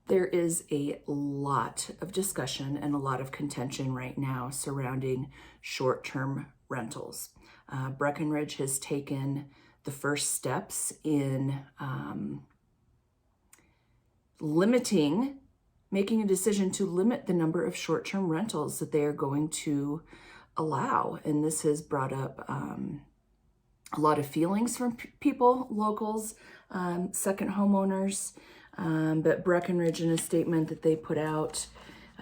There is a lot of discussion and a lot of contention right now surrounding short-term rentals. Breckenridge has taken the first steps in making a decision to limit the number of short-term rentals that they are going to allow. And this has brought up a lot of feelings from people, locals, second homeowners. But Breckenridge, in a statement that they put out,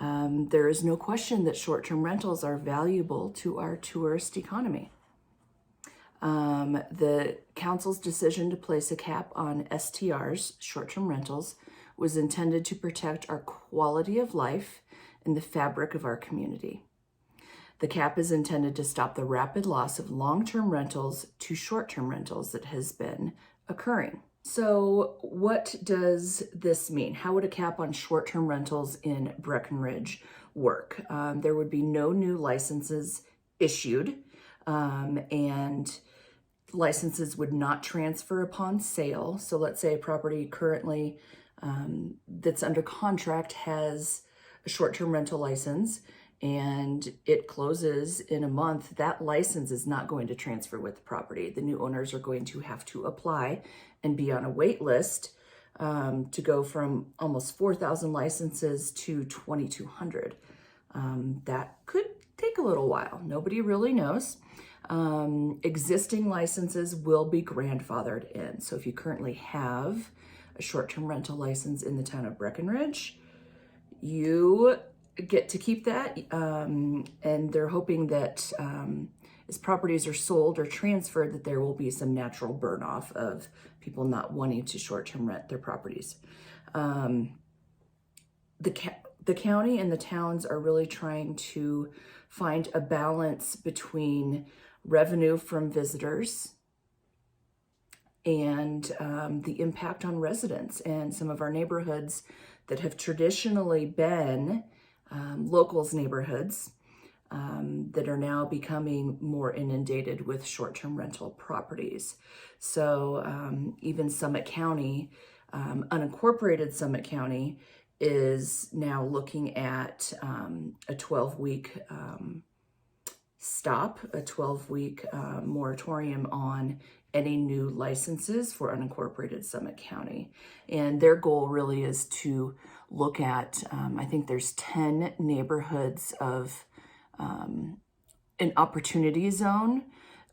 there is no question that short-term rentals are valuable to our tourist economy. The council's decision to place a cap on STRs, short-term rentals, was intended to protect our quality of life and the fabric of our community. The cap is intended to stop the rapid loss of long-term rentals to short-term rentals that has been occurring. So what does this mean? How would a cap on short-term rentals in Breckenridge work? There would be no new licenses issued, and licenses would not transfer upon sale. So let's say a property currently that's under contract has a short-term rental license and it closes in a month. That license is not going to transfer with the property. The new owners are going to have to apply and be on a wait list to go from almost 4,000 licenses to 2,200. That could take a little while. Nobody really knows. Existing licenses will be grandfathered in. So if you currently have a short-term rental license in the town of Breckenridge, you get to keep that. And they're hoping that as properties are sold or transferred, that there will be some natural burn off of people not wanting to short-term rent their properties. The county and the towns are really trying to find a balance between revenue from visitors and the impact on residents. And some of our neighborhoods that have traditionally been locals' neighborhoods that are now becoming more inundated with short-term rental properties. So even Summit County, unincorporated Summit County, is now looking at a 12-week a 12-week moratorium on any new licenses for unincorporated Summit County. And their goal really is to look at, I think there's 10 neighborhoods of an opportunity zone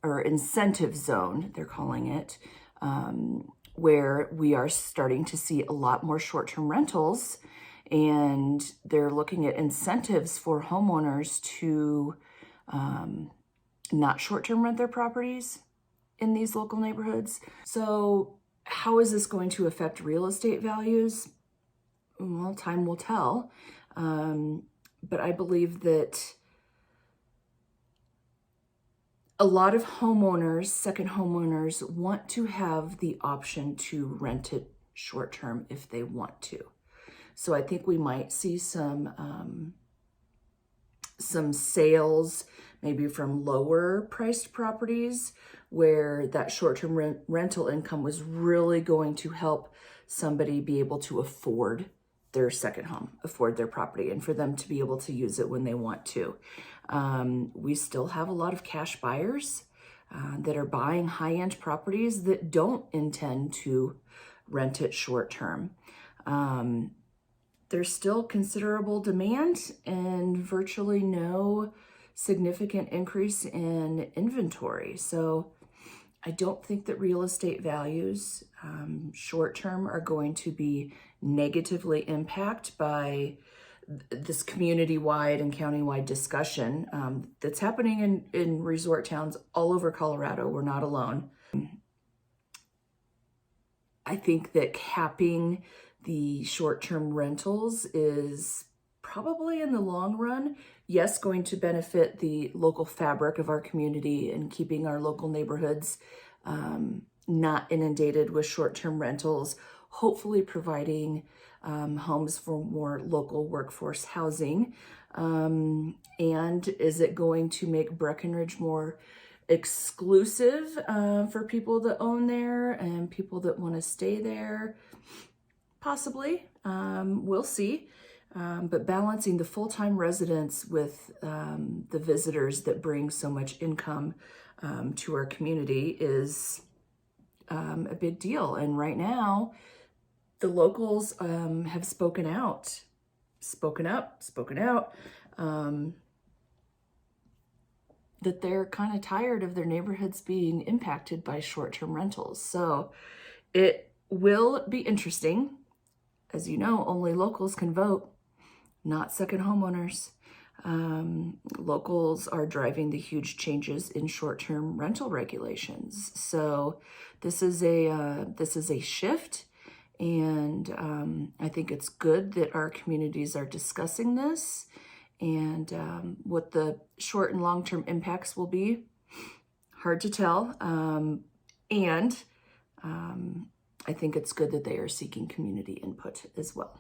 or incentive zone, they're calling it, where we are starting to see a lot more short-term rentals, and they're looking at incentives for homeowners to not short-term rent their properties in these local neighborhoods. So how is this going to affect real estate values? Well, time will tell. But I believe that a lot of homeowners, second homeowners, want to have the option to rent it short-term if they want to. So I think we might see some sales maybe from lower priced properties where that short-term rental income was really going to help somebody be able to afford their second home, afford their property, and for them to be able to use it when they want to. We still have a lot of cash buyers that are buying high-end properties that don't intend to rent it short-term. There's still considerable demand and virtually no significant increase in inventory. So I don't think that real estate values short-term are going to be negatively impacted by this community-wide and county-wide discussion that's happening in resort towns all over Colorado. We're not alone. I think that capping the short-term rentals is probably in the long run, yes, going to benefit the local fabric of our community and keeping our local neighborhoods not inundated with short-term rentals, hopefully providing homes for more local workforce housing. And is it going to make Breckenridge more exclusive for people that own there and people that want to stay there? Possibly. We'll see. But balancing the full-time residents with the visitors that bring so much income to our community is a big deal. And right now, the locals have spoken out, spoken out, that they're kind of tired of their neighborhoods being impacted by short-term rentals. So it will be interesting. As you know, only locals can vote, not second homeowners. Locals are driving the huge changes in short-term rental regulations. So this is a shift, and I think it's good that our communities are discussing this, and what the short and long-term impacts will be, hard to tell. And I think it's good that they are seeking community input as well.